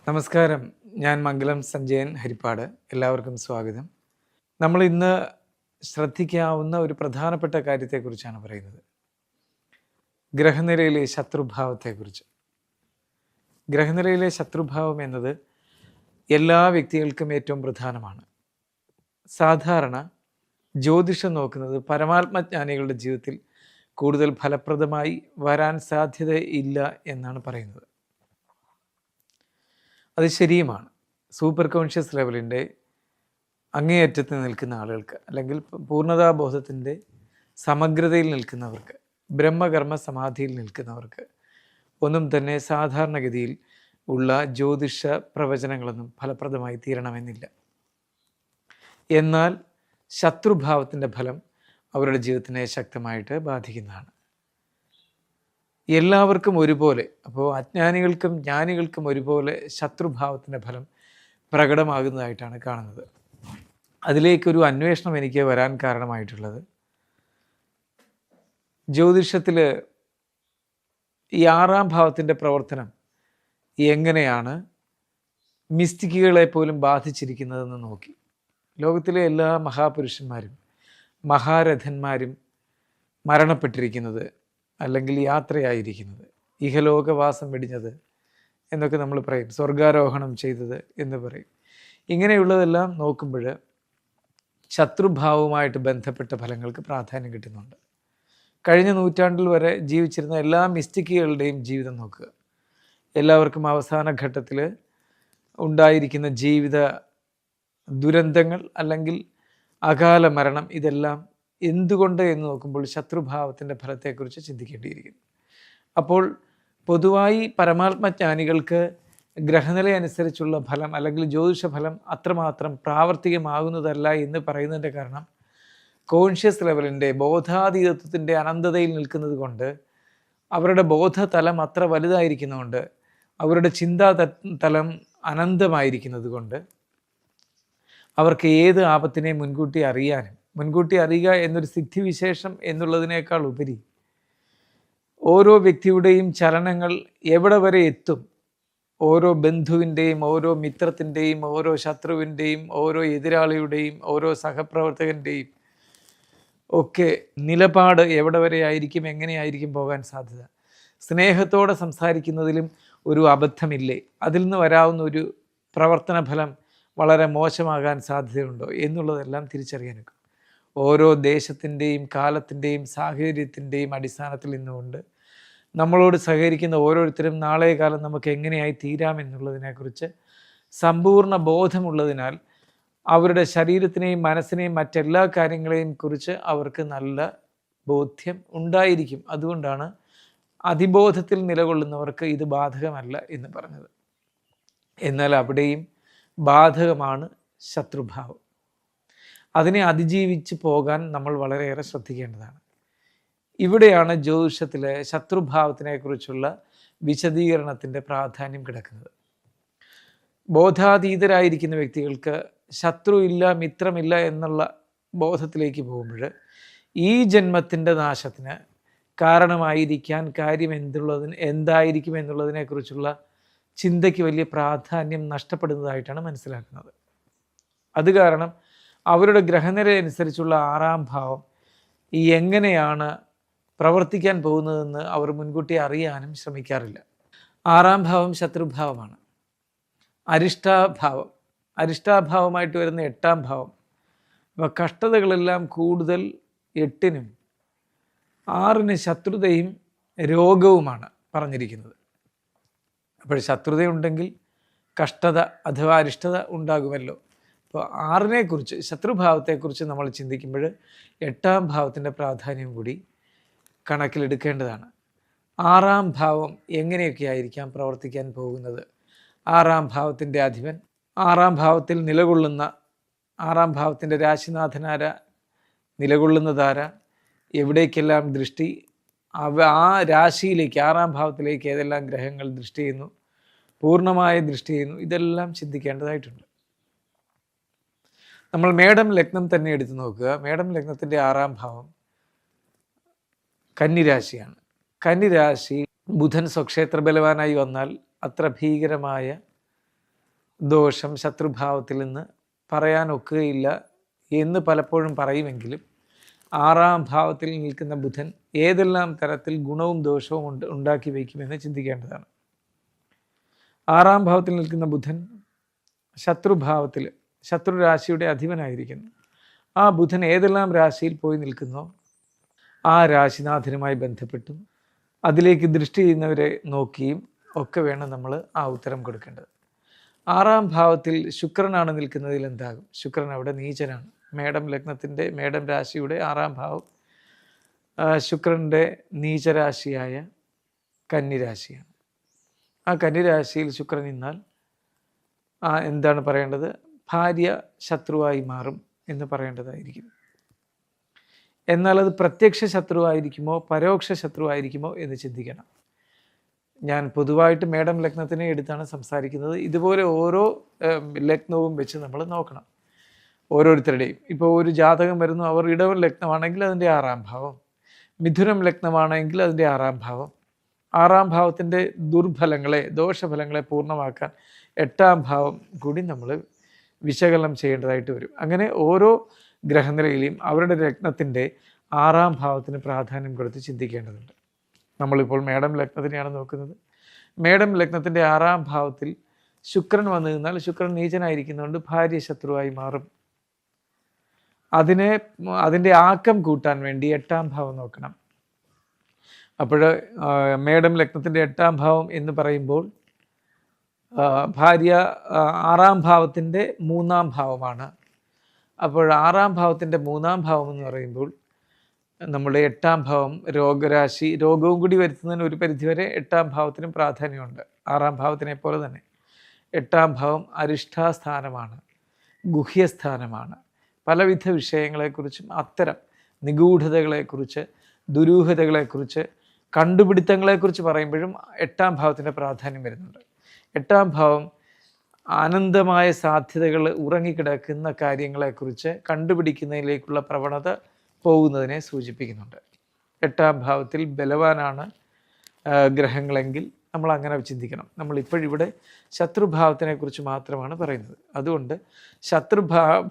നമസ്കാരം. ഞാൻ മംഗലം സഞ്ജയൻ ഹരിപ്പാട്. എല്ലാവർക്കും സ്വാഗതം. നമ്മൾ ഇന്ന് ശ്രദ്ധിക്കാവുന്ന ഒരു പ്രധാനപ്പെട്ട കാര്യത്തെക്കുറിച്ചാണ് പറയുന്നത്. ഗ്രഹനിലയിലെ ശത്രുഭാവത്തെക്കുറിച്ച്. ഗ്രഹനിലയിലെ ശത്രുഭാവം എന്നത് എല്ലാ വ്യക്തികൾക്കും ഏറ്റവും പ്രധാനമാണ്. സാധാരണ ജ്യോതിഷം നോക്കുന്നത് പരമാത്മജ്ഞാനികളുടെ ജീവിതത്തിൽ കൂടുതൽ ഫലപ്രദമായി വരാൻ സാധ്യതയില്ല എന്നാണ് പറയുന്നത്. അത് ശരിയുമാണ്. സൂപ്പർ കോൺഷ്യസ് ലെവലിൻ്റെ അങ്ങേയറ്റത്ത് നിൽക്കുന്ന ആളുകൾക്ക്, അല്ലെങ്കിൽ പൂർണ്ണതാബോധത്തിൻ്റെ സമഗ്രതയിൽ നിൽക്കുന്നവർക്ക്, ബ്രഹ്മകർമ്മ സമാധിയിൽ നിൽക്കുന്നവർക്ക് ഒന്നും തന്നെ സാധാരണഗതിയിൽ ഉള്ള ജ്യോതിഷ പ്രവചനങ്ങളൊന്നും ഫലപ്രദമായി തീരണമെന്നില്ല. എന്നാൽ ശത്രുഭാവത്തിൻ്റെ ഫലം അവരുടെ ജീവിതത്തിനെ ശക്തമായിട്ട് ബാധിക്കുന്നതാണ്. എല്ലാവർക്കും ഒരുപോലെ, അപ്പോൾ അജ്ഞാനികൾക്കും ജ്ഞാനികൾക്കും ഒരുപോലെ ശത്രുഭാവത്തിൻ്റെ ഫലം പ്രകടമാകുന്നതായിട്ടാണ് കാണുന്നത്. അതിലേക്കൊരു അന്വേഷണം എനിക്ക് വരാൻ കാരണമായിട്ടുള്ളത്, ജ്യോതിഷത്തിൽ ഈ 6-ാം ഭാവത്തിൻ്റെ പ്രവർത്തനം എങ്ങനെയാണ് മിസ്റ്റിക്കുകളെ പോലും ബാധിച്ചിരിക്കുന്നതെന്ന് നോക്കി. ലോകത്തിലെ എല്ലാ മഹാപുരുഷന്മാരും മഹാരഥന്മാരും മരണപ്പെട്ടിരിക്കുന്നത്, അല്ലെങ്കിൽ യാത്രയായിരിക്കുന്നത്, ഇഹലോകവാസം വെടിഞ്ഞത് എന്നൊക്കെ നമ്മൾ പറയും, സ്വർഗാരോഹണം ചെയ്തത് എന്ന് പറയും. ഇങ്ങനെയുള്ളതെല്ലാം നോക്കുമ്പോൾ ശത്രുഭാവവുമായിട്ട് ബന്ധപ്പെട്ട ഫലങ്ങൾക്ക് പ്രാധാന്യം കിട്ടുന്നുണ്ട്. കഴിഞ്ഞ നൂറ്റാണ്ടിൽ വരെ ജീവിച്ചിരുന്ന എല്ലാ മിസ്റ്റിക്കുകളുടെയും ജീവിതം നോക്കുക. എല്ലാവർക്കും അവസാന ഘട്ടത്തിൽ ഉണ്ടായിരിക്കുന്ന ജീവിത ദുരന്തങ്ങൾ അല്ലെങ്കിൽ അകാല മരണം, ഇതെല്ലാം എന്തുകൊണ്ട് എന്ന് നോക്കുമ്പോൾ ശത്രുഭാവത്തിൻ്റെ ഫലത്തെക്കുറിച്ച് ചിന്തിക്കേണ്ടിയിരിക്കുന്നു. അപ്പോൾ പൊതുവായി പരമാത്മജ്ഞാനികൾക്ക് ഗ്രഹനില അനുസരിച്ചുള്ള ഫലം അല്ലെങ്കിൽ ജ്യോതിഷ ഫലം അത്രമാത്രം പ്രാവർത്തികമാകുന്നതല്ല എന്ന് പറയുന്നതിൻ്റെ കാരണം, കോൺഷ്യസ് ലെവലിൻ്റെ ബോധാതീതത്വത്തിൻ്റെ അനന്തതയിൽ നിൽക്കുന്നത് കൊണ്ട്, അവരുടെ ബോധതലം അത്ര വലുതായിരിക്കുന്നതുകൊണ്ട്, അവരുടെ ചിന്താ തലം അനന്തമായിരിക്കുന്നത് കൊണ്ട് അവർക്ക് ഏത് ആപത്തിനെ മുൻകൂട്ടി അറിയാനും, മുൻകൂട്ടി അറിയുക എന്നൊരു സിദ്ധിവിശേഷം എന്നുള്ളതിനേക്കാൾ ഉപരി ഓരോ വ്യക്തിയുടെയും ചലനങ്ങൾ എവിടെ വരെ എത്തും, ഓരോ ബന്ധുവിൻ്റെയും ഓരോ മിത്രത്തിൻ്റെയും ഓരോ ശത്രുവിൻ്റെയും ഓരോ എതിരാളിയുടെയും ഓരോ സഹപ്രവർത്തകൻ്റെയും ഒക്കെ നിലപാട് എവിടെ വരെ ആയിരിക്കും, എങ്ങനെയായിരിക്കും പോകാൻ സാധ്യത. സ്നേഹത്തോടെ സംസാരിക്കുന്നതിലും ഒരു അബദ്ധമില്ലേ, അതിൽ നിന്ന് വരാവുന്ന ഒരു പ്രവർത്തന ഫലം വളരെ മോശമാകാൻ സാധ്യതയുണ്ടോ എന്നുള്ളതെല്ലാം തിരിച്ചറിയാനൊക്കെ ഓരോ ദേശത്തിൻ്റെയും കാലത്തിൻ്റെയും സാഹചര്യത്തിൻ്റെയും അടിസ്ഥാനത്തിൽ നിന്നുകൊണ്ട് നമ്മളോട് സഹകരിക്കുന്ന ഓരോരുത്തരും നാളെ കാലം നമുക്ക് എങ്ങനെയായി തീരാമെന്നുള്ളതിനെക്കുറിച്ച് സമ്പൂർണ്ണ ബോധമുള്ളതിനാൽ അവരുടെ ശരീരത്തിനെയും മനസ്സിനെയും മറ്റെല്ലാ കാര്യങ്ങളെയും കുറിച്ച് അവർക്ക് നല്ല ബോധ്യം ഉണ്ടായിരിക്കും. അതുകൊണ്ടാണ് അതിബോധത്തിൽ നിലകൊള്ളുന്നവർക്ക് ഇത് ബാധകമല്ല എന്ന് പറഞ്ഞത്. എന്നാൽ അവിടെയും ബാധകമാണ് ശത്രുഭാവം. അതിനെ അതിജീവിച്ച് പോകാൻ നമ്മൾ വളരെയേറെ ശ്രദ്ധിക്കേണ്ടതാണ്. ഇവിടെയാണ് ജ്യോതിഷത്തിലെ ശത്രുഭാവത്തിനെ കുറിച്ചുള്ള വിശദീകരണത്തിൻ്റെ പ്രാധാന്യം കിടക്കുന്നത്. ബോധാതീതരായിരിക്കുന്ന വ്യക്തികൾക്ക് ശത്രു ഇല്ല, മിത്രമില്ല എന്നുള്ള ബോധത്തിലേക്ക് പോകുമ്പോൾ ഈ ജന്മത്തിൻ്റെ നാശത്തിന് കാരണമായിരിക്കാൻ കാര്യം എന്തായിരിക്കും എന്നുള്ളതിനെക്കുറിച്ചുള്ള ചിന്തയ്ക്ക് വലിയ പ്രാധാന്യം നഷ്ടപ്പെടുന്നതായിട്ടാണ് മനസ്സിലാക്കുന്നത്. അത് കാരണം അവരുടെ ഗ്രഹനില അനുസരിച്ചുള്ള 6-ാം ഭാവം എങ്ങനെയാണ് പ്രവർത്തിക്കാൻ പോകുന്നതെന്ന് അവർ മുൻകൂട്ടി അറിയാനും ശ്രമിക്കാറില്ല. 6-ാം ഭാവം ശത്രുഭാവമാണ്. അരിഷ്ടാഭാവമായിട്ട് വരുന്ന 8-ാം ഭാവം. അപ്പോൾ കഷ്ടതകളെല്ലാം കൂടുതൽ 8-നും 6-ന് ശത്രുതയും രോഗവുമാണ് പറഞ്ഞിരിക്കുന്നത്. അപ്പോൾ ശത്രുതയുണ്ടെങ്കിൽ കഷ്ടത അഥവാ അരിഷ്ടത ഉണ്ടാകുമല്ലോ. അപ്പോൾ 6-നെക്കുറിച്ച്, ശത്രുഭാവത്തെക്കുറിച്ച് നമ്മൾ ചിന്തിക്കുമ്പോൾ 8-ാം ഭാവത്തിൻ്റെ പ്രാധാന്യം കൂടി കണക്കിലെടുക്കേണ്ടതാണ്. 6-ാം ഭാവം എങ്ങനെയൊക്കെ ആയിരിക്കാം പ്രവർത്തിക്കാൻ പോകുന്നത്, 6-ാം ഭാവത്തിൻ്റെ അധിപൻ, 6-ാം ഭാവത്തിൽ നിലകൊള്ളുന്ന 6-ാം ഭാവത്തിൻ്റെ രാശിനാഥനാര, നിലകൊള്ളുന്നതാര, എവിടേക്കെല്ലാം ദൃഷ്ടി, ആ രാശിയിലേക്ക് 6-ാം ഭാവത്തിലേക്ക് ഏതെല്ലാം ഗ്രഹങ്ങൾ ദൃഷ്ടി ചെയ്യുന്നു, പൂർണ്ണമായ ദൃഷ്ടി ചെയ്യുന്നു, ഇതെല്ലാം ചിന്തിക്കേണ്ടതായിട്ടുണ്ട്. നമ്മൾ മേടം ലഗ്നം തന്നെ എടുത്തു നോക്കുക. മേടം ലഗ്നത്തിൻ്റെ 6-ാം ഭാവം കന്നിരാശിയാണ്. കന്നിരാശി ബുധൻ സ്വക്ഷേത്ര ബലവാനായി വന്നാൽ അത്ര ഭീകരമായ ദോഷം ശത്രുഭാവത്തിൽ നിന്ന് പറയാനൊക്കുകയില്ല എന്ന് പലപ്പോഴും പറയുമെങ്കിലും 6-ാം ഭാവത്തിൽ നിൽക്കുന്ന ബുധൻ ഏതെല്ലാം തരത്തിൽ ഗുണവും ദോഷവും ഉണ്ടാക്കി വയ്ക്കുമെന്ന് ചിന്തിക്കേണ്ടതാണ്. 6-ാം ഭാവത്തിൽ നിൽക്കുന്ന ബുധൻ ശത്രുഭാവത്തിൽ, ശത്രു രാശിയുടെ അധിപനായിരിക്കുന്നു. ആ ബുധൻ ഏതെല്ലാം രാശിയിൽ പോയി നിൽക്കുന്നോ ആ രാശിനാഥനുമായി ബന്ധപ്പെട്ടും അതിലേക്ക് ദൃഷ്ടി ചെയ്യുന്നവരെ നോക്കിയും ഒക്കെ വേണം നമ്മൾ ആ ഉത്തരം കൊടുക്കേണ്ടത്. 6-ാം ഭാവത്തിൽ ശുക്രനാണ് നിൽക്കുന്നതിൽ എന്താകും? ശുക്രൻ അവിടെ നീചനാണ്. മേടം ലഗ്നത്തിൻ്റെ, മേടം രാശിയുടെ 6-ാം ഭാവം ശുക്രൻ്റെ നീചരാശിയായ കന്നിരാശിയാണ്. ആ കന്നിരാശിയിൽ ശുക്രൻ നിന്നാൽ എന്താണ് പറയേണ്ടത്? ഭാര്യ ശത്രുവായി മാറും എന്ന് പറയേണ്ടതായിരിക്കും. എന്നാൽ അത് പ്രത്യക്ഷ ശത്രുവായിരിക്കുമോ പരോക്ഷ ശത്രുവായിരിക്കുമോ എന്ന് ചിന്തിക്കണം. ഞാൻ പൊതുവായിട്ട് മേടം ലഗ്നത്തിനെ എടുത്താണ് സംസാരിക്കുന്നത്. ഇതുപോലെ ഓരോ ലഗ്നവും വെച്ച് നമ്മൾ നോക്കണം ഓരോരുത്തരുടെയും. ഇപ്പോൾ ഒരു ജാതകം വരുന്നു, അവർ ഇടവൻ ലഗ്നമാണെങ്കിൽ അതിൻ്റെ 6-ാം ഭാവം, മിഥുനം ലഗ്നമാണെങ്കിൽ അതിൻ്റെ 6-ാം ഭാവം. 6-ാം ഭാവത്തിൻ്റെ ദുർഫലങ്ങളെ, ദോഷഫലങ്ങളെ പൂർണ്ണമാക്കാൻ 8-ാം ഭാവം കൂടി നമ്മൾ വിശകലനം ചെയ്യേണ്ടതായിട്ട് വരും. അങ്ങനെ ഓരോ ഗ്രഹനിലയിലെയും അവരുടെ ലഗ്നത്തിൻ്റെ 6-ാം ഭാവത്തിന് പ്രാധാന്യം കൊടുത്ത് ചിന്തിക്കേണ്ടതുണ്ട്. നമ്മളിപ്പോൾ മേടം ലഗ്നത്തിനെയാണ് നോക്കുന്നത്. മേടം ലഗ്നത്തിൻ്റെ 6-ാം ഭാവത്തിൽ ശുക്രൻ വന്നു നിന്നാൽ ശുക്രൻ നീചനായിരിക്കുന്നതുകൊണ്ട് ഭാര്യ ശത്രുവായി മാറും. അതിൻ്റെ ആക്കം കൂട്ടാൻ വേണ്ടി 8-ാം ഭാവം നോക്കണം. അപ്പോൾ മേടം ലഗ്നത്തിൻ്റെ 8-ാം ഭാവം എന്ന് പറയുമ്പോൾ ഭാര്യ 6-ാം ഭാവത്തിൻ്റെ 3-ാം ഭാവമാണ്. അപ്പോൾ 6-ാം ഭാവത്തിൻ്റെ 3-ാം ഭാവം എന്ന് പറയുമ്പോൾ നമ്മുടെ 8-ാം ഭാവം രോഗരാശി, രോഗവും കൂടി വരുത്തുന്നതിന് ഒരു പരിധിവരെ 8-ാം ഭാവത്തിനും പ്രാധാന്യമുണ്ട്. 6-ാം ഭാവത്തിനെ പോലെ തന്നെ 8-ാം ഭാവം അരിഷ്ഠാസ്ഥാനമാണ്, ഗുഹ്യസ്ഥാനമാണ്. പലവിധ വിഷയങ്ങളെക്കുറിച്ചും അത്തരം നിഗൂഢതകളെക്കുറിച്ച്, ദുരൂഹതകളെക്കുറിച്ച്, കണ്ടുപിടുത്തങ്ങളെക്കുറിച്ച് പറയുമ്പോഴും 8-ാം ഭാവത്തിൻ്റെ പ്രാധാന്യം വരുന്നുണ്ട്. 8-ാം ഭാവം അനന്തമായ സാധ്യതകൾ ഉറങ്ങിക്കിടക്കുന്ന കാര്യങ്ങളെക്കുറിച്ച് കണ്ടുപിടിക്കുന്നതിലേക്കുള്ള പ്രവണത പോകുന്നതിനെ സൂചിപ്പിക്കുന്നുണ്ട്. 8-ാം ഭാവത്തിൽ ബലവാനാണ് ഗ്രഹങ്ങളെങ്കിൽ നമ്മൾ അങ്ങനെ ചിന്തിക്കണം. നമ്മളിപ്പോഴിവിടെ ശത്രുഭാവത്തിനെക്കുറിച്ച് മാത്രമാണ് പറയുന്നത്. അതുകൊണ്ട്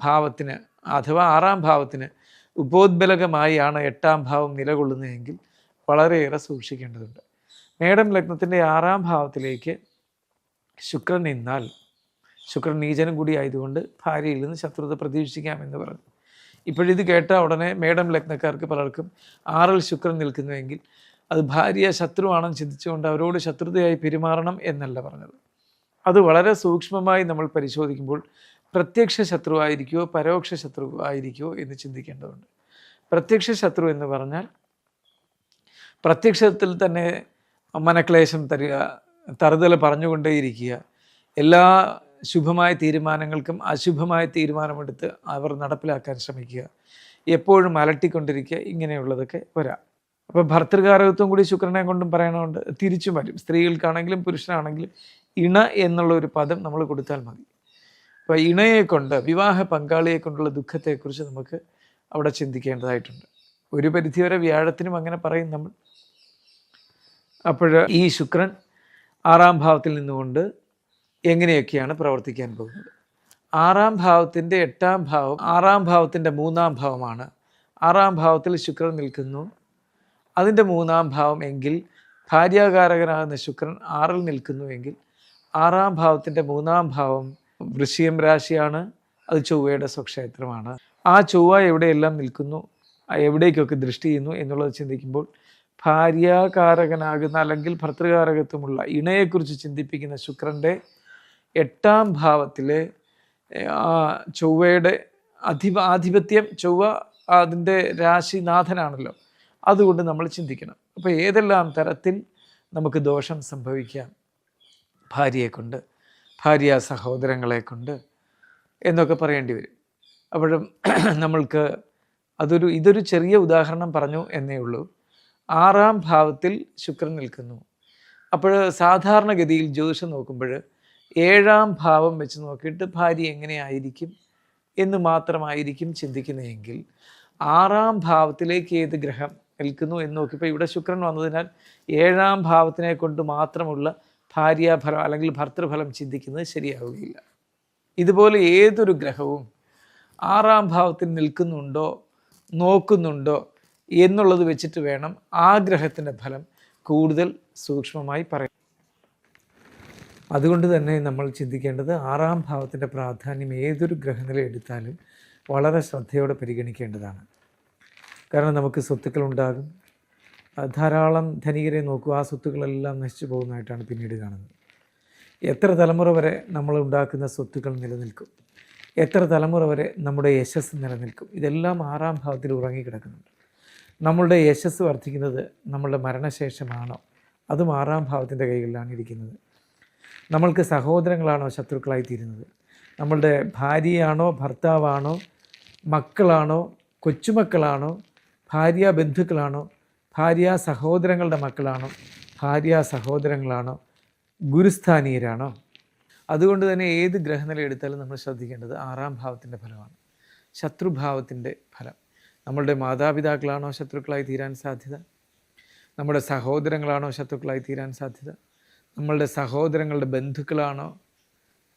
ഭാവത്തിന് അഥവാ 6-ാം ഭാവത്തിന് ഉപോദ്ബലകമായാണ് 8-ാം ഭാവം നിലകൊള്ളുന്നതെങ്കിൽ വളരെയേറെ സൂക്ഷിക്കേണ്ടതുണ്ട്. മേടം ലഗ്നത്തിൻ്റെ 6-ാം ഭാവത്തിലേക്ക് ശുക്രൻ നിന്നാൽ, ശുക്രൻ നീചനും കൂടി ആയതുകൊണ്ട് ഭാര്യയിൽ നിന്ന് ശത്രുത പ്രതീക്ഷിക്കാമെന്ന് പറഞ്ഞു. ഇപ്പോഴിത് കേട്ട ഉടനെ മേടം ലഗ്നക്കാർക്ക് പലർക്കും 6-ൽ ശുക്രൻ നിൽക്കുന്നുവെങ്കിൽ അത് ഭാര്യ ശത്രുവാണെന്ന് ചിന്തിച്ചുകൊണ്ട് അവരോട് ശത്രുതയായി പെരുമാറണം എന്നല്ല പറഞ്ഞത്. അത് വളരെ സൂക്ഷ്മമായി നമ്മൾ പരിശോധിക്കുമ്പോൾ പ്രത്യക്ഷ ശത്രുവായിരിക്കുമോ പരോക്ഷ ശത്രുവായിരിക്കുമോ എന്ന് ചിന്തിക്കേണ്ടതുണ്ട്. പ്രത്യക്ഷ ശത്രു എന്ന് പറഞ്ഞാൽ പ്രത്യക്ഷത്തിൽ തന്നെ മനക്ലേശം തരിക, തറുതല പറഞ്ഞുകൊണ്ടേയിരിക്കുക, എല്ലാ ശുഭമായ തീരുമാനങ്ങൾക്കും അശുഭമായ തീരുമാനമെടുത്ത് അവർ നടപ്പിലാക്കാൻ ശ്രമിക്കുക, എപ്പോഴും അലട്ടിക്കൊണ്ടിരിക്കുക, ഇങ്ങനെയുള്ളതൊക്കെ വരാം. അപ്പോൾ ഭർതൃകാരകത്വം കൂടി ശുക്രനെ കൊണ്ടും പറയണമുണ്ട്. തിരിച്ചും വരും. സ്ത്രീകൾക്കാണെങ്കിലും പുരുഷനാണെങ്കിലും ഇണ എന്നുള്ള ഒരു പദം നമ്മൾ കൊടുത്താൽ മതി. അപ്പോൾ ഇണയെ കൊണ്ട്, വിവാഹ പങ്കാളിയെ കൊണ്ടുള്ള ദുഃഖത്തെക്കുറിച്ച് നമുക്ക് അവിടെ ചിന്തിക്കേണ്ടതായിട്ടുണ്ട്. ഒരു പരിധിവരെ വ്യാഴത്തിനും അങ്ങനെ പറയും നമ്മൾ. അപ്പോൾ ഈ ശുക്രൻ 6-ാം ഭാവത്തിൽ നിന്നുകൊണ്ട് എങ്ങനെയൊക്കെയാണ് പ്രവർത്തിക്കാൻ പോകുന്നത്? 6-ാം ഭാവത്തിൻ്റെ 8-ാം ഭാവം 6-ാം ഭാവത്തിൻ്റെ 3-ാം ഭാവമാണ്. 6-ാം ഭാവത്തിൽ ശുക്രൻ നിൽക്കുന്നു. അതിൻ്റെ 3-ാം ഭാവം എങ്കിൽ ഭാര്യാകാരകനാകുന്ന ശുക്രൻ 6-ൽ നിൽക്കുന്നുവെങ്കിൽ 6-ാം ഭാവത്തിൻ്റെ 3-ാം ഭാവം വൃശ്ചികം രാശിയാണ്. അത് ചൊവ്വയുടെ സ്വക്ഷേത്രമാണ്. ആ ചൊവ്വ എവിടെയെല്ലാം നിൽക്കുന്നു, എവിടേക്കൊക്കെ ദൃഷ്ടി ചെയ്യുന്നു എന്നുള്ളത് ചിന്തിക്കുമ്പോൾ ഭാര്യാകാരകനാകുന്ന അല്ലെങ്കിൽ ഭർതൃകാരകത്വമുള്ള ഇണയെക്കുറിച്ച് ചിന്തിപ്പിക്കുന്ന ശുക്രൻ്റെ 8-ാം ഭാവത്തിലെ ചൊവ്വയുടെ ആധിപത്യം, ചൊവ്വ അതിൻ്റെ രാശിനാഥനാണല്ലോ, അതുകൊണ്ട് നമ്മൾ ചിന്തിക്കണം. അപ്പോൾ ഏതെല്ലാം തരത്തിൽ നമുക്ക് ദോഷം സംഭവിക്കാം ഭാര്യയെ കൊണ്ട്, ഭാര്യ സഹോദരങ്ങളെ കൊണ്ട് എന്നൊക്കെ പറയേണ്ടി വരും. അപ്പോഴും നമ്മൾക്ക് ഇതൊരു ചെറിയ ഉദാഹരണം പറഞ്ഞു എന്നേ ഉള്ളൂ. 6-ാം ഭാവത്തിൽ ശുക്രൻ നിൽക്കുന്നു. അപ്പോൾ സാധാരണഗതിയിൽ ജ്യോതിഷം നോക്കുമ്പോൾ 7-ാം ഭാവം വെച്ച് നോക്കിയിട്ട് ഭാര്യ എങ്ങനെയായിരിക്കും എന്ന് മാത്രമായിരിക്കും ചിന്തിക്കുന്നതെങ്കിൽ 6-ാം ഭാവത്തിലേക്ക് ഏത് ഗ്രഹം നിൽക്കുന്നു എന്ന് നോക്കിയപ്പോൾ ഇവിടെ ശുക്രൻ വന്നതിനാൽ 7-ാം ഭാവത്തിനെ കൊണ്ട് മാത്രമുള്ള ഭാര്യാഫലം അല്ലെങ്കിൽ ഭർത്തൃഫലം ചിന്തിക്കുന്നത് ശരിയാവുകയില്ല. ഇതുപോലെ ഏതൊരു ഗ്രഹവും 6-ാം ഭാവത്തിൽ നിൽക്കുന്നുണ്ടോ നോക്കുന്നുണ്ടോ എന്നുള്ളത് വെച്ചിട്ട് വേണം ആ ഗ്രഹത്തിൻ്റെ ഫലം കൂടുതൽ സൂക്ഷ്മമായി പറയാം. അതുകൊണ്ട് തന്നെ നമ്മൾ ചിന്തിക്കേണ്ടത് 6-ാം ഭാവത്തിൻ്റെ പ്രാധാന്യം ഏതൊരു ഗ്രഹനില എടുത്താലും വളരെ ശ്രദ്ധയോടെ പരിഗണിക്കേണ്ടതാണ്. കാരണം നമുക്ക് സ്വത്തുക്കൾ ഉണ്ടാകും, ധാരാളം ധനികരെ നോക്കുക, ആ സ്വത്തുക്കളെല്ലാം നശിച്ചു പോകുന്നതായിട്ടാണ് പിന്നീട് കാണുന്നത്. എത്ര തലമുറ വരെ നമ്മൾ ഉണ്ടാക്കുന്ന സ്വത്തുക്കൾ നിലനിൽക്കും, എത്ര തലമുറ വരെ നമ്മുടെ യശസ് നിലനിൽക്കും, ഇതെല്ലാം 6-ാം ഭാവത്തിൽ ഉറങ്ങിക്കിടക്കുന്നുണ്ട്. നമ്മളുടെ യശസ് വർദ്ധിക്കുന്നത് നമ്മളുടെ മരണശേഷമാണോ, അതും 6-ാം ഭാവത്തിൻ്റെ കൈകളിലാണ് ഇരിക്കുന്നത്. നമ്മൾക്ക് സഹോദരങ്ങളാണോ ശത്രുക്കളായി തീരുന്നത്, നമ്മളുടെ ഭാര്യയാണോ ഭർത്താവാണോ മക്കളാണോ കൊച്ചുമക്കളാണോ ഭാര്യ ബന്ധുക്കളാണോ ഭാര്യ സഹോദരങ്ങളുടെ മക്കളാണോ ഭാര്യ സഹോദരങ്ങളാണോ ഗുരുസ്ഥാനീയരാണോ? അതുകൊണ്ട് തന്നെ ഏത് ഗ്രഹനില എടുത്താലും നമ്മൾ ശ്രദ്ധിക്കേണ്ടത് 6-ാം ഭാവത്തിൻ്റെ ഫലമാണ്. ശത്രുഭാവത്തിൻ്റെ ഫലം. നമ്മളുടെ മാതാപിതാക്കളാണോ ശത്രുക്കളായി തീരാൻ സാധ്യത, നമ്മുടെ സഹോദരങ്ങളാണോ ശത്രുക്കളായി തീരാൻ സാധ്യത, നമ്മളുടെ സഹോദരങ്ങളുടെ ബന്ധുക്കളാണോ,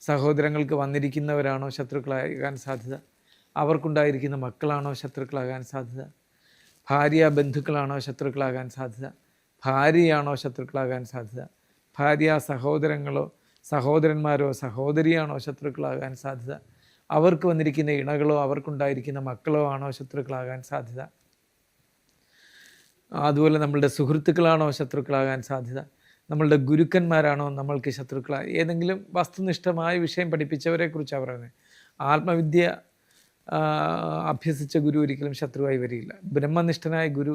സഹോദരങ്ങൾക്ക് വന്നിരിക്കുന്നവരാണോ ശത്രുക്കളാകാൻ സാധ്യത, അവർക്കുണ്ടായിരിക്കുന്ന മക്കളാണോ ശത്രുക്കളാകാൻ സാധ്യത, ഭാര്യ ബന്ധുക്കളാണോ ശത്രുക്കളാകാൻ സാധ്യത, ഭാര്യയാണോ ശത്രുക്കളാകാൻ സാധ്യത, ഭാര്യ സഹോദരങ്ങളോ സഹോദരന്മാരോ സഹോദരിയാണോ ശത്രുക്കളാകാൻ സാധ്യത, അവർക്ക് വന്നിരിക്കുന്ന ഇണകളോ അവർക്കുണ്ടായിരിക്കുന്ന മക്കളോ ആണോ ശത്രുക്കളാകാൻ സാധ്യത, അതുപോലെ നമ്മളുടെ സുഹൃത്തുക്കളാണോ ശത്രുക്കളാകാൻ സാധ്യത, നമ്മളുടെ ഗുരുക്കന്മാരാണോ നമ്മൾക്ക് ശത്രുക്കളായി. ഏതെങ്കിലും വസ്തുനിഷ്ഠമായ വിഷയം പഠിപ്പിച്ചവരെക്കുറിച്ചാണ് പറയുന്നത്. ആത്മവിദ്യ അഭ്യസിച്ച ഗുരു ഒരിക്കലും ശത്രുവായി വരില്ല. ബ്രഹ്മനിഷ്ഠനായ ഗുരു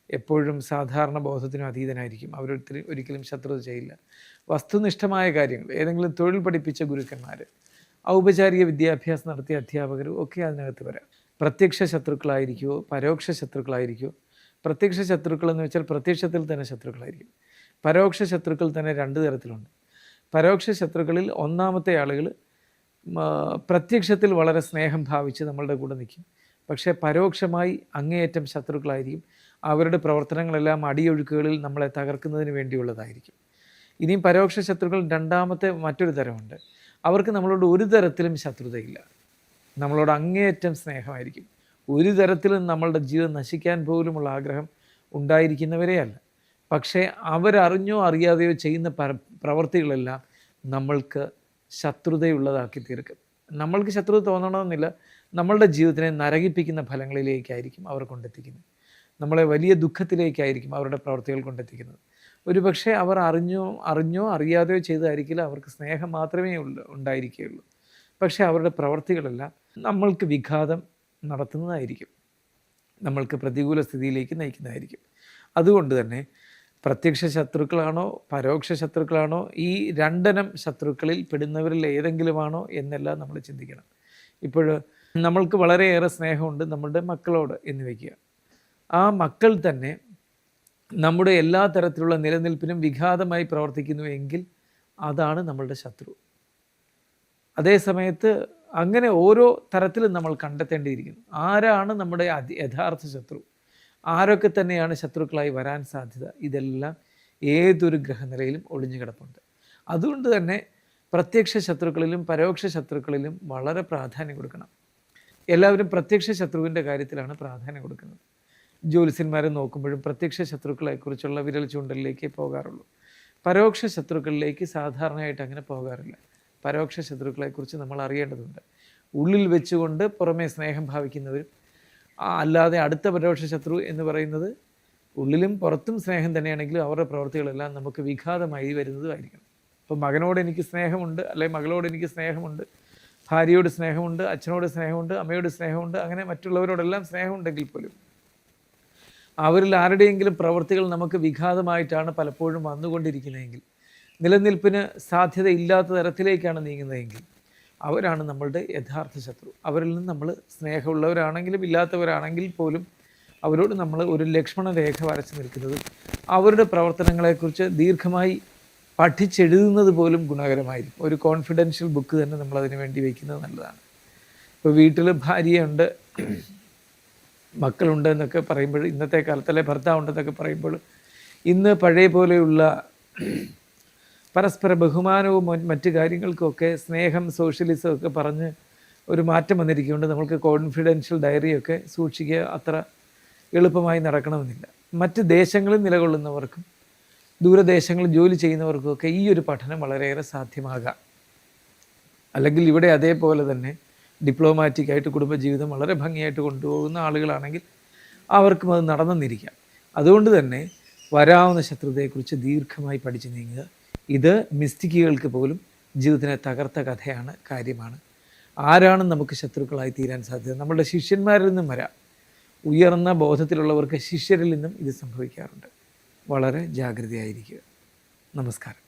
എപ്പോഴും സാധാരണ ബോധത്തിനും അതീതനായിരിക്കും. ഒരിക്കലും ശത്രുത ചെയ്യില്ല. വസ്തുനിഷ്ഠമായ കാര്യങ്ങൾ, ഏതെങ്കിലും തൊഴിൽ പഠിപ്പിച്ച ഗുരുക്കന്മാർ, ഔപചാരിക വിദ്യാഭ്യാസം നടത്തിയ അധ്യാപകരും ഒക്കെ അതിനകത്ത് വരാം. പ്രത്യക്ഷ ശത്രുക്കളായിരിക്കുമോ പരോക്ഷ ശത്രുക്കളായിരിക്കുമോ? പ്രത്യക്ഷ ശത്രുക്കൾ എന്ന് വെച്ചാൽ പ്രത്യക്ഷത്തിൽ തന്നെ ശത്രുക്കളായിരിക്കും. പരോക്ഷ ശത്രുക്കൾ തന്നെ 2 തരത്തിലുണ്ട്. പരോക്ഷ ശത്രുക്കളിൽ ഒന്നാമത്തെ ആളുകൾ പ്രത്യക്ഷത്തിൽ വളരെ സ്നേഹം ഭാവിച്ച് നമ്മളുടെ കൂടെ നിൽക്കും, പക്ഷേ പരോക്ഷമായി അങ്ങേയറ്റം ശത്രുക്കളായിരിക്കും. അവരുടെ പ്രവർത്തനങ്ങളെല്ലാം അടിയൊഴുക്കുകളിൽ നമ്മളെ തകർക്കുന്നതിന് വേണ്ടിയുള്ളതായിരിക്കും. ഇനിയും പരോക്ഷ ശത്രുക്കൾ രണ്ടാമത്തെ മറ്റൊരു തരമുണ്ട്. അവർക്ക് നമ്മളോട് ഒരു തരത്തിലും ശത്രുതയില്ല, നമ്മളോട് അങ്ങേയറ്റം സ്നേഹമായിരിക്കും. ഒരു തരത്തിലും നമ്മളുടെ ജീവിതം നശിക്കാൻ പോലുമുള്ള ആഗ്രഹം ഉണ്ടായിരിക്കുന്നവരെയല്ല. പക്ഷേ അവരറിഞ്ഞോ അറിയാതെയോ ചെയ്യുന്ന പ്രവർത്തികളെല്ലാം നമ്മൾക്ക് ശത്രുതയുള്ളതാക്കി തീർക്കും. നമ്മൾക്ക് ശത്രുത തോന്നണമെന്നില്ല, നമ്മളുടെ ജീവിതത്തിനെ നരകിപ്പിക്കുന്ന ഫലങ്ങളിലേക്കായിരിക്കും അവർ കൊണ്ടെത്തിക്കുന്നത്. നമ്മളെ വലിയ ദുഃഖത്തിലേക്കായിരിക്കും അവരുടെ പ്രവർത്തികൾ കൊണ്ടെത്തിക്കുന്നത്. ഒരുപക്ഷെ അവർ അറിഞ്ഞോ അറിയാതെയോ ചെയ്തതായിരിക്കില്ല, അവർക്ക് സ്നേഹം മാത്രമേ ഉണ്ടായിരിക്കുകയുള്ളൂ. പക്ഷേ അവരുടെ പ്രവർത്തികളെല്ലാം നമ്മൾക്ക് വിഘാതം നടത്തുന്നതായിരിക്കും, നമ്മൾക്ക് പ്രതികൂല സ്ഥിതിയിലേക്ക് നയിക്കുന്നതായിരിക്കും. അതുകൊണ്ട് തന്നെ പ്രത്യക്ഷ ശത്രുക്കളാണോ പരോക്ഷ ശത്രുക്കളാണോ, ഈ 2 ഇനം ശത്രുക്കളിൽ പെടുന്നവരിൽ ഏതെങ്കിലുമാണോ എന്നെല്ലാം നമ്മൾ ചിന്തിക്കണം. ഇപ്പോൾ നമ്മൾക്ക് വളരെയേറെ സ്നേഹമുണ്ട് നമ്മളുടെ മക്കളോട് എന്ന് വയ്ക്കുക. ആ മക്കൾ തന്നെ നമ്മുടെ എല്ലാ തരത്തിലുള്ള നിലനിൽപ്പിനും വിഘാതമായി പ്രവർത്തിക്കുന്നു എങ്കിൽ അതാണ് നമ്മളുടെ ശത്രു. അതേ സമയത്ത് അങ്ങനെ ഓരോ തരത്തിലും നമ്മൾ കണ്ടെത്തേണ്ടിയിരിക്കുന്നു. ആരാണ് നമ്മുടെ യഥാർത്ഥ ശത്രു, ആരൊക്കെ തന്നെയാണ് ശത്രുക്കളായി വരാൻ സാധ്യത, ഇതെല്ലാം ഏതൊരു ഗ്രഹനിലയിലും ഒളിഞ്ഞു കിടപ്പുണ്ട്. അതുകൊണ്ട് തന്നെ പ്രത്യക്ഷ ശത്രുക്കളിലും പരോക്ഷ ശത്രുക്കളിലും വളരെ പ്രാധാന്യം കൊടുക്കണം. എല്ലാവരും പ്രത്യക്ഷ ശത്രുവിൻ്റെ കാര്യത്തിലാണ് പ്രാധാന്യം കൊടുക്കുന്നത്. ജ്യോത്സ്യന്മാരെ നോക്കുമ്പോഴും പ്രത്യക്ഷ ശത്രുക്കളെക്കുറിച്ചുള്ള വിരൽ ചൂണ്ടലിലേക്ക് പോകാറുള്ളൂ. പരോക്ഷ ശത്രുക്കളിലേക്ക് സാധാരണയായിട്ട് അങ്ങനെ പോകാറില്ല. പരോക്ഷ ശത്രുക്കളെക്കുറിച്ച് നമ്മൾ അറിയേണ്ടതുണ്ട്. ഉള്ളിൽ വെച്ചുകൊണ്ട് പുറമേ സ്നേഹം ഭാവിക്കുന്നവരും, അല്ലാതെ അടുത്ത പരോക്ഷ ശത്രു എന്ന് പറയുന്നത് ഉള്ളിലും പുറത്തും സ്നേഹം തന്നെയാണെങ്കിലും അവരുടെ പ്രവർത്തികളെല്ലാം നമുക്ക് വിഘാതമായി വരുന്നതുമായിരിക്കണം. ഇപ്പോൾ മകനോട് എനിക്ക് സ്നേഹമുണ്ട്, അല്ലെങ്കിൽ മകളോട് എനിക്ക് സ്നേഹമുണ്ട്, ഭാര്യയോട് സ്നേഹമുണ്ട്, അച്ഛനോട് സ്നേഹമുണ്ട്, അമ്മയോട് സ്നേഹമുണ്ട്, അങ്ങനെ മറ്റുള്ളവരോടെല്ലാം സ്നേഹമുണ്ടെങ്കിൽ പോലും അവരിൽ ആരുടെയെങ്കിലും പ്രവൃത്തികൾ നമുക്ക് വിഘാതമായിട്ടാണ് പലപ്പോഴും വന്നുകൊണ്ടിരിക്കുന്നതെങ്കിൽ, നിലനിൽപ്പിന് സാധ്യതയില്ലാത്ത തരത്തിലേക്കാണ് നീങ്ങുന്നതെങ്കിൽ അവരാണ് നമ്മളുടെ യഥാർത്ഥ ശത്രു. അവരിൽ നിന്ന് നമ്മൾ സ്നേഹമുള്ളവരാണെങ്കിലും ഇല്ലാത്തവരാണെങ്കിൽ പോലും അവരോട് നമ്മൾ ഒരു ലക്ഷ്മണ രേഖ വരച്ച് നിൽക്കുന്നതും അവരുടെ പ്രവർത്തനങ്ങളെക്കുറിച്ച് ദീർഘമായി പഠിച്ചെഴുതുന്നത് പോലും ഗുണകരമായിരിക്കും. ഒരു കോൺഫിഡൻഷ്യൽ ബുക്ക് തന്നെ നമ്മൾ അതിന് വേണ്ടി വയ്ക്കുന്നത് നല്ലതാണ്. ഇപ്പോൾ വീട്ടിൽ ഭാര്യയുണ്ട്, മക്കളുണ്ട് എന്നൊക്കെ പറയുമ്പോൾ, ഇന്നത്തെ കാലത്തല്ലേ ഭർത്താവുണ്ടെന്നൊക്കെ പറയുമ്പോൾ, ഇന്ന് പഴയ പോലെയുള്ള പരസ്പര ബഹുമാനവും മറ്റു കാര്യങ്ങൾക്കുമൊക്കെ സ്നേഹം, സോഷ്യലിസം ഒക്കെ പറഞ്ഞ് ഒരു മാറ്റം വന്നിരിക്കുന്നുണ്ട്. നമ്മൾക്ക് കോൺഫിഡൻഷ്യൽ ഡയറിയൊക്കെ സൂക്ഷിക്കുക അത്ര എളുപ്പമായി നടക്കണമെന്നില്ല. മറ്റ് ദേശങ്ങളിൽ നിലകൊള്ളുന്നവർക്കും ദൂരദേശങ്ങളിൽ ജോലി ചെയ്യുന്നവർക്കുമൊക്കെ ഈ ഒരു പഠനം വളരെയേറെ സാധ്യമാകാം. അല്ലെങ്കിൽ ഇവിടെ അതേപോലെ തന്നെ ഡിപ്ലോമാറ്റിക്കായിട്ട് കുടുംബജീവിതം വളരെ ഭംഗിയായിട്ട് കൊണ്ടുപോകുന്ന ആളുകളാണെങ്കിൽ അവർക്കും അത് നടന്നെന്നിരിക്കാം. അതുകൊണ്ട് തന്നെ വരാവുന്ന ശത്രുതയെക്കുറിച്ച് ദീർഘമായി പഠിച്ചു നീങ്ങുക. ഇത് മിസ്റ്റിക്കുകൾക്ക് പോലും ജീവിതത്തിനെ തകർത്ത കഥയാണ്, കാര്യമാണ്. ആരാണ് നമുക്ക് ശത്രുക്കളായി തീരാൻ സാധ്യത? നമ്മളുടെ ശിഷ്യന്മാരിൽ നിന്നും വരാം. ഉയർന്ന ബോധത്തിലുള്ളവർക്ക് ശിഷ്യരിൽ നിന്നും ഇത് സംഭവിക്കാറുണ്ട്. വളരെ ജാഗ്രതയായിരിക്കുക. നമസ്കാരം.